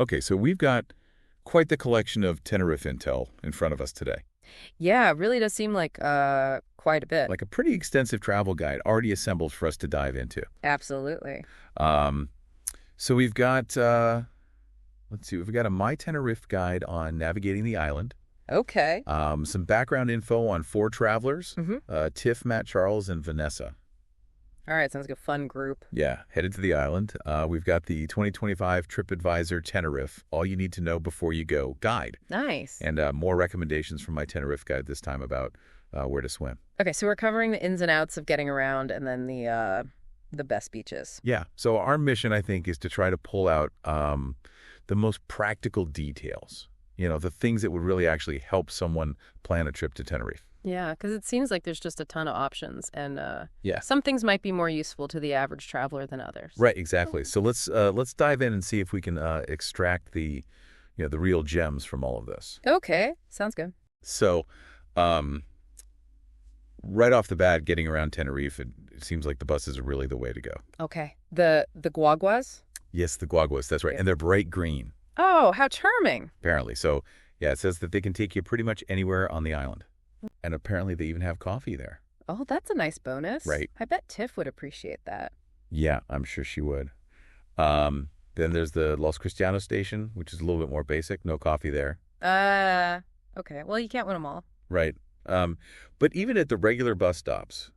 Okay, so we've got quite the collection of Tenerife intel in front of us today. Yeah, it really does seem like quite a bit. Like a pretty extensive travel guide already assembled for us to dive into. Absolutely. Um, so we've got, let's see, we've got a My Tenerife guide on navigating the island, Okay. some background info on four travelers, Mm-hmm. Tiff, Matt, Charles, and Vanessa. All right, sounds like a fun group. Yeah, headed to the island. We've got the 2025 TripAdvisor Tenerife, All You Need to Know Before You Go guide, Nice. and more recommendations from My Tenerife guide this time about where to swim. Okay, so we're covering the ins and outs of getting around and then the best beaches. Yeah, so our mission, I think, is to try to pull out the most practical details, the things that would really actually help someone plan a trip to Tenerife. Yeah, because it seems like there's just a ton of options, and Yeah. some things might be more useful to the average traveler than others. Right, exactly. So let's dive in and see if we can extract the real gems from all of this. Okay, sounds good. So, um, right off the bat, getting around Tenerife, it seems like the buses are really the way to go. Okay. The guaguas? Yes, the guaguas, that's right, Yeah. and they're bright green, Oh, how charming. apparently. So, yeah, it says that they can take you pretty much anywhere on the island, and apparently they even have coffee there. Oh, that's a nice bonus. Right. I bet Tiff would appreciate that. Yeah, I'm sure she would. Then there's the Los Cristianos station, which is a little bit more basic. No coffee there. Uh, okay. Well, you can't win them all. Right. But even at the regular bus stops,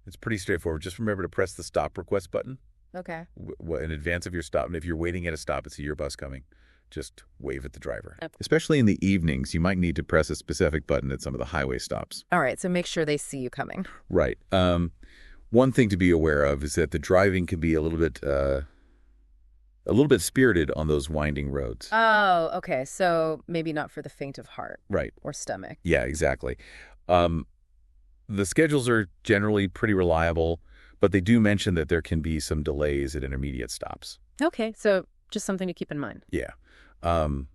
it's pretty straightforward. Just remember to press the stop request button Okay. in advance of your stop. And if you're waiting at a stop and see your bus coming, just wave at the driver. Yep. Especially in the evenings, you might need to press a specific button at some of the highway stops. All right, so make sure they see you coming. Right. One thing to be aware of is that the driving can be a little bit spirited on those winding roads. Oh, okay. So maybe not for the faint of heart Right. or stomach. Yeah, exactly. Um, the schedules are generally pretty reliable, but they do mention that there can be some delays at intermediate stops. Okay, so just something to keep in mind. Yeah. Um,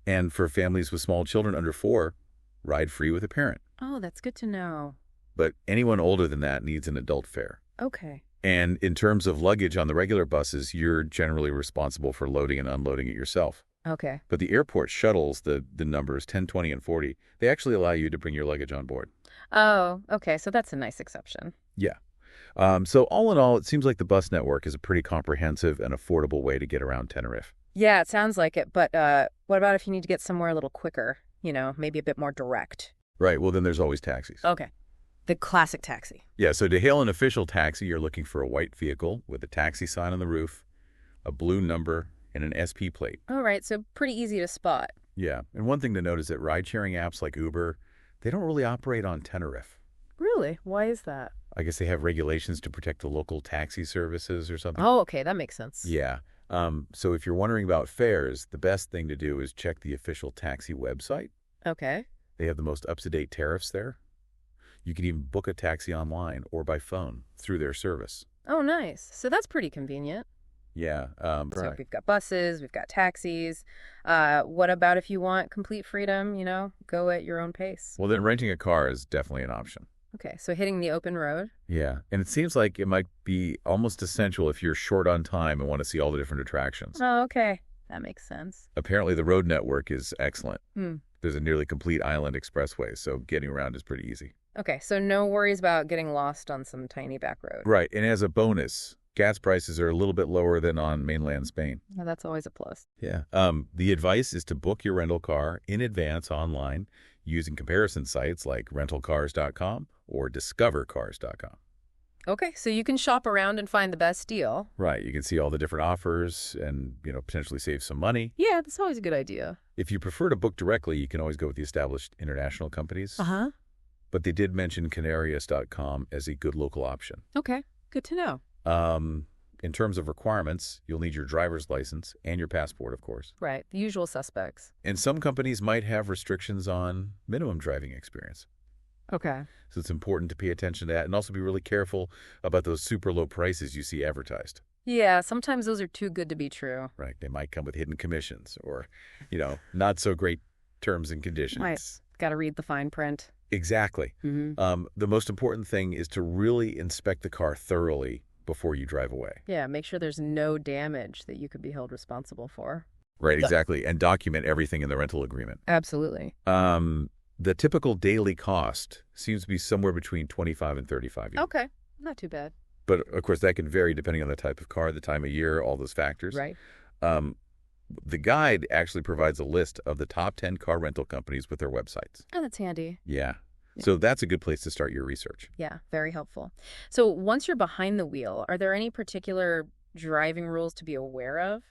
and for families with small children under 4, ride free with a parent. Oh, that's good to know. But anyone older than that needs an adult fare. Okay. And in terms of luggage on the regular buses, you're generally responsible for loading and unloading it yourself. Okay. But the airport shuttles, the numbers 10, 20, and 40, they actually allow you to bring your luggage on board. Oh, okay. So that's a nice exception. Yeah. So all in all, it seems like the bus network is a pretty comprehensive and affordable way to get around Tenerife. Yeah, it sounds like it. But what about if you need to get somewhere a little quicker? Maybe a bit more direct. Right. Well, then there's always taxis. Okay. The classic taxi. Yeah. So to hail an official taxi, you're looking for a white vehicle with a taxi sign on the roof, a blue number, and an SP plate. All right, so pretty easy to spot. Yeah. And one thing to note is that ride-sharing apps like Uber, they don't really operate on Tenerife. Really? Why is that? I guess they have regulations to protect the local taxi services or something. Oh, okay, that makes sense. Yeah. So if you're wondering about fares, the best thing to do is check the official taxi website. Okay. They have the most up-to-date tariffs there. You can even book a taxi online or by phone through their service. Oh, nice. So that's pretty convenient. Yeah. So Right. we've got buses, we've got taxis. What about if you want complete freedom, go at your own pace? Well, then renting a car is definitely an option. Okay, so hitting the open road. Yeah. And it seems like it might be almost essential if you're short on time and want to see all the different attractions. Oh, okay. That makes sense. Apparently, the road network is excellent. Hmm. There's a nearly complete island expressway, so getting around is pretty easy. Okay, so no worries about getting lost on some tiny back road. Right. And as a bonus, gas prices are a little bit lower than on mainland Spain. Well, that's always a plus. Yeah. The advice is to book your rental car in advance online using comparison sites like rentalcars.com or discovercars.com. Okay, so you can shop around and find the best deal. Right. You can see all the different offers and, potentially save some money. Yeah, that's always a good idea. If you prefer to book directly, you can always go with the established international companies. Uh-huh. But they did mention Canarias.com as a good local option. Okay, good to know. In terms of requirements, you'll need your driver's license and your passport, of course. Right, the usual suspects. And some companies might have restrictions on minimum driving experience. Okay. So it's important to pay attention to that and also be really careful about those super low prices you see advertised. Yeah, sometimes those are too good to be true. Right. They might come with hidden commissions or, not so great terms and conditions. Right. Got to read the fine print. Exactly. Mm-hmm. The most important thing is to really inspect the car thoroughly before you drive away. Yeah, make sure there's no damage that you could be held responsible for. Right, Yeah. exactly. And document everything in the rental agreement. Absolutely. The typical daily cost seems to be somewhere between 25 and 35 yen. Okay. Not too bad. But of course, that can vary depending on the type of car, the time of year, all those factors. Right. Um, the guide actually provides a list of the top 10 car rental companies with their websites. Oh, that's handy. Yeah. Yeah. So that's a good place to start your research. Yeah, very helpful. So once you're behind the wheel, are there any particular driving rules to be aware of?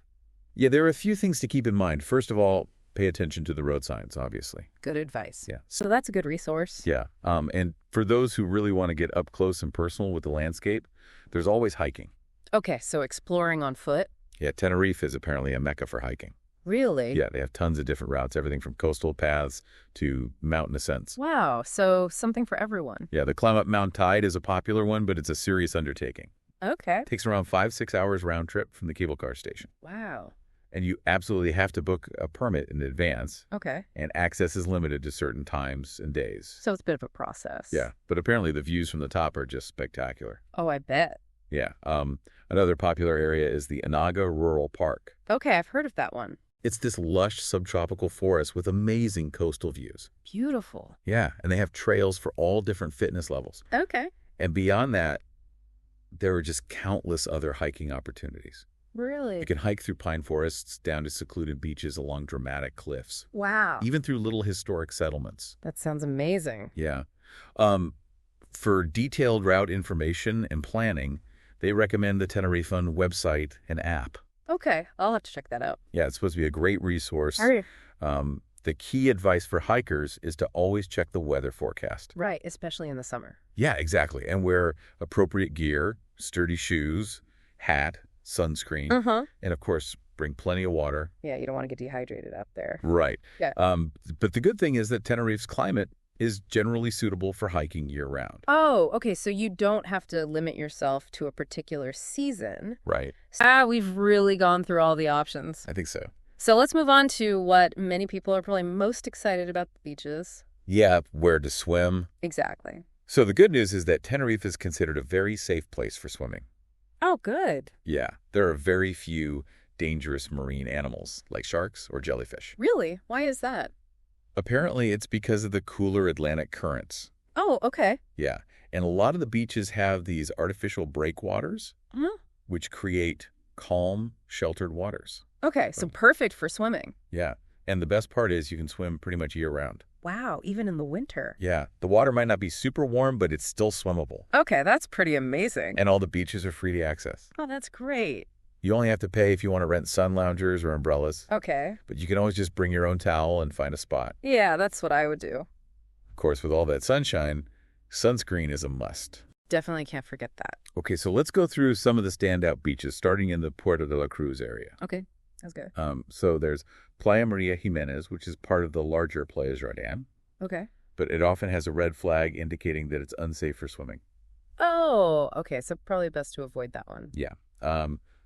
Yeah, there are a few things to keep in mind. First of all, pay attention to the road signs, obviously. Good advice. Yeah. So that's a good resource. Yeah. And for those who really want to get up close and personal with the landscape, there's always hiking. Okay, so exploring on foot? Yeah, Tenerife is apparently a mecca for hiking. Really? Yeah, they have tons of different routes, everything from coastal paths to mountain ascents. Wow, so something for everyone. Yeah, the climb up Mount Tide is a popular one, but it's a serious undertaking. Okay. Takes around 5-6 hours round trip from the cable car station. Wow. And you absolutely have to book a permit in advance, Okay. and access is limited to certain times and days. So it's a bit of a process. Yeah, but apparently the views from the top are just spectacular. Oh, I bet. Yeah. Another popular area is the Inaga Rural Park. Okay, I've heard of that one. It's this lush subtropical forest with amazing coastal views. Beautiful. Yeah, and they have trails for all different fitness levels. Okay. And beyond that, there are just countless other hiking opportunities. Really? You can hike through pine forests, down to secluded beaches along dramatic cliffs, Wow. even through little historic settlements. That sounds amazing. Yeah. For detailed route information and planning, they recommend the Tenerife website and app. Okay, I'll have to check that out. Yeah, it's supposed to be a great resource. All right. The key advice for hikers is to always check the weather forecast. Right, especially in the summer. Yeah, exactly. And wear appropriate gear, sturdy shoes, hat, sunscreen, Uh-huh. and of course, bring plenty of water. Yeah, you don't want to get dehydrated out there. Right. Yeah. But the good thing is that Tenerife's climate is generally suitable for hiking year-round. Oh, okay, so you don't have to limit yourself to a particular season. Right. We've really gone through all the options. I think so. So let's move on to what many people are probably most excited about the beaches. Yeah, where to swim. Exactly. So the good news is that Tenerife is considered a very safe place for swimming. Oh, good. Yeah, there are very few dangerous marine animals like sharks or jellyfish. Really? Why is that? Apparently, it's because of the cooler Atlantic currents. Oh, okay. Yeah, and a lot of the beaches have these artificial breakwaters, Huh? which create calm, sheltered waters. Okay, so perfect for swimming. Yeah, and the best part is you can swim pretty much year-round. Wow, even in the winter. Yeah, the water might not be super warm, but it's still swimmable. Okay, that's pretty amazing. And all the beaches are free to access. Oh, that's great. You only have to pay if you want to rent sun loungers or umbrellas, Okay. but you can always just bring your own towel and find a spot. Yeah, that's what I would do. Of course, with all that sunshine, sunscreen is a must. Definitely can't forget that. Okay, so let's go through some of the standout beaches, starting in the Puerto de la Cruz area. Okay, that's good. So there's Playa Maria Jimenez, which is part of the larger Playa Jardín, Okay. but it often has a red flag indicating that it's unsafe for swimming. Oh, okay, so probably best to avoid that one. Yeah.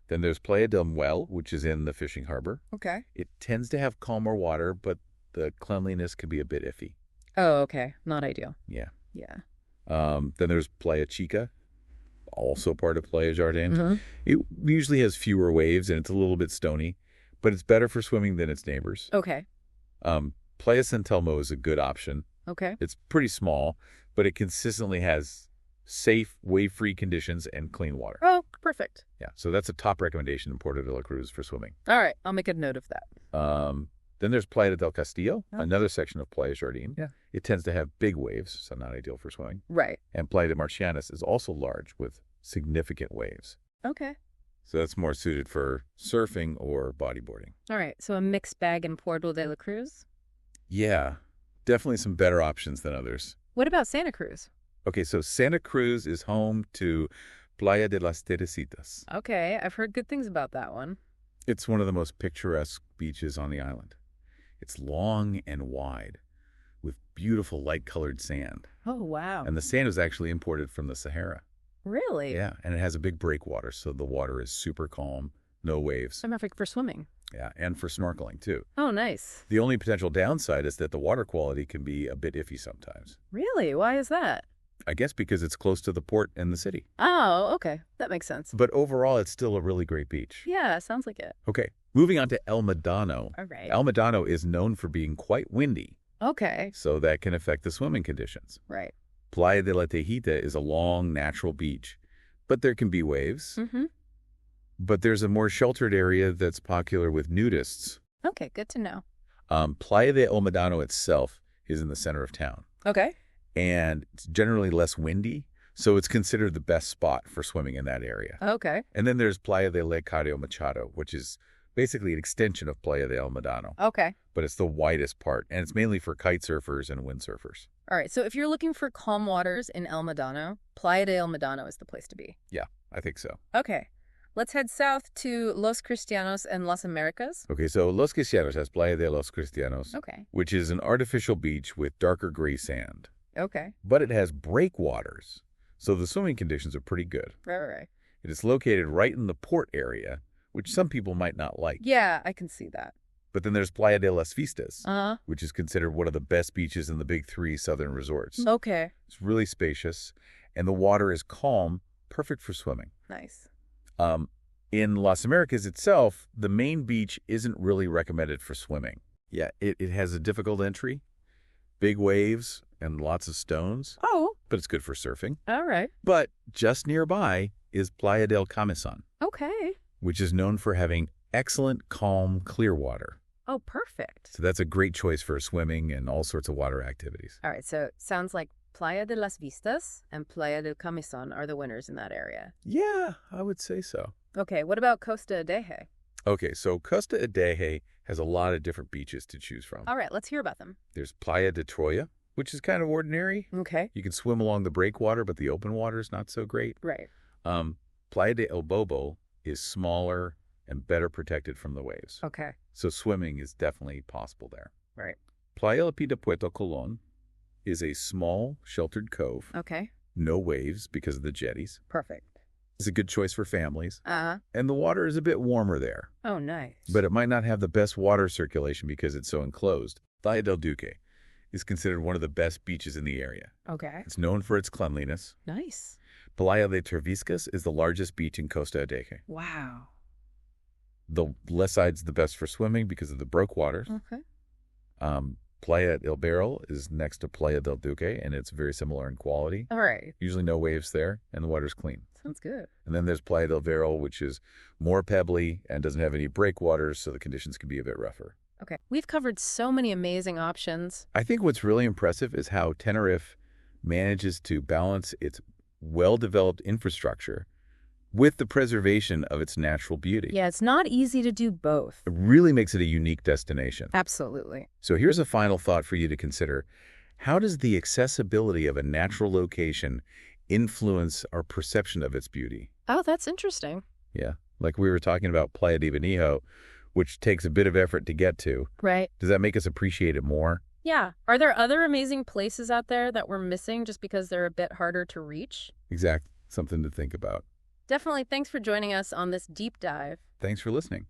Then there's Playa del Muelle, which is in the fishing harbor. Okay. It tends to have calmer water, but the cleanliness can be a bit iffy. Oh, okay. Not ideal. Yeah. Yeah. Then there's Playa Chica, also part of Playa Jardín. Mm-hmm. It usually has fewer waves and it's a little bit stony, but it's better for swimming than its neighbors. Okay. Playa San Telmo is a good option. Okay. It's pretty small, but it consistently has safe, wave-free conditions and clean water. Oh, perfect. Yeah, so that's a top recommendation in Puerto de la Cruz for swimming. All right, I'll make a note of that. Then there's Playa del Castillo, Oh. another section of Playa Jardín. Yeah. It tends to have big waves, so not ideal for swimming. Right. And Playa de Marcianes is also large with significant waves. Okay. So that's more suited for surfing or bodyboarding. All right, so a mixed bag in Puerto de la Cruz. Yeah, definitely some better options than others. What about Santa Cruz? Okay, so Santa Cruz is home to Playa de las Teresitas. Okay, I've heard good things about that one. It's one of the most picturesque beaches on the island. It's long and wide, with beautiful light-colored sand. Oh, wow. And the sand is actually imported from the Sahara. Really? Yeah, and it has a big breakwater, so the water is super calm, no waves. I'm perfect for swimming. Yeah, and for snorkeling, too. Oh, nice. The only potential downside is that the water quality can be a bit iffy sometimes. Really? Why is that? I guess because it's close to the port and the city. Oh, okay. That makes sense. But overall, it's still a really great beach. Yeah, sounds like it. Okay, Moving on to El Medano. All right. El Medano is known for being quite windy, Okay. so that can affect the swimming conditions. Right. Playa de la Tejita is a long, natural beach, but there can be waves. Mm-hmm. But there's a more sheltered area that's popular with nudists. Okay, good to know. Playa de El Medano itself is in the center of town, Okay. and it's generally less windy, so it's considered the best spot for swimming in that area. Okay. And then there's Playa de Lecario Machado, which is basically an extension of Playa de El Medano, Okay. but it's the widest part, and it's mainly for kite surfers and windsurfers. All right. So if you're looking for calm waters in El Medano, Playa de El Medano is the place to be. Yeah, I think so. Okay. Let's head south to Los Cristianos and Las Americas. Okay, so Los Cristianos has Playa de los Cristianos, Okay. which is an artificial beach with darker gray sand. Okay. But it has breakwaters, so the swimming conditions are pretty good. Right. It is located right in the port area, which some people might not like. Yeah, I can see that. But then there's Playa de las Vistas, Uh-huh. which is considered one of the best beaches in the big three southern resorts. Okay. It's really spacious, and the water is calm, perfect for swimming. Nice. In Las Americas itself, the main beach isn't really recommended for swimming. Yeah, it has a difficult entry, big waves, and lots of stones, Oh, but it's good for surfing. all right. But just nearby is Playa del Camisón, Okay. which is known for having excellent, calm, clear water. Oh, perfect. So that's a great choice for swimming and all sorts of water activities. All right, so it sounds like Playa de las Vistas and Playa del Camisón are the winners in that area. Yeah, I would say so. Okay, what about Costa Adeje? Okay, so Costa Adeje has a lot of different beaches to choose from. All right, let's hear about them. There's Playa de Troya, which is kind of ordinary. Okay. You can swim along the breakwater, but the open water is not so great. Right. Playa de El Bobo is smaller and better protected from the waves. Okay. So swimming is definitely possible there. Right. Playa La Pita Puerto Colón is a small, sheltered cove. Okay. No waves because of the jetties. Perfect. It's a good choice for families. Uh-huh. And the water is a bit warmer there. Oh, nice. But it might not have the best water circulation because it's so enclosed. Playa del Duque is considered one of the best beaches in the area. Okay. It's known for its cleanliness. Nice. Playa de Terviscas is the largest beach in Costa Adeje. Wow. The left side's the best for swimming because of the breakwaters. Okay. Playa El Barrel is next to Playa del Duque, and it's very similar in quality. All right. Usually no waves there, and the water's clean. Sounds good. And then there's Playa del Barrel, which is more pebbly and doesn't have any breakwaters, so the conditions can be a bit rougher. Okay. We've covered so many amazing options. I think what's really impressive is how Tenerife manages to balance its well-developed infrastructure with the preservation of its natural beauty. Yeah, it's not easy to do both. It really makes it a unique destination. Absolutely. So here's a final thought for you to consider. How does the accessibility of a natural location influence our perception of its beauty? Oh, that's interesting. Yeah, like we were talking about Playa de Benijo, which takes a bit of effort to get to. Right. Does that make us appreciate it more? Yeah. Are there other amazing places out there that we're missing just because they're a bit harder to reach? Exactly. Something to think about. Definitely. Thanks for joining us on this deep dive. Thanks for listening.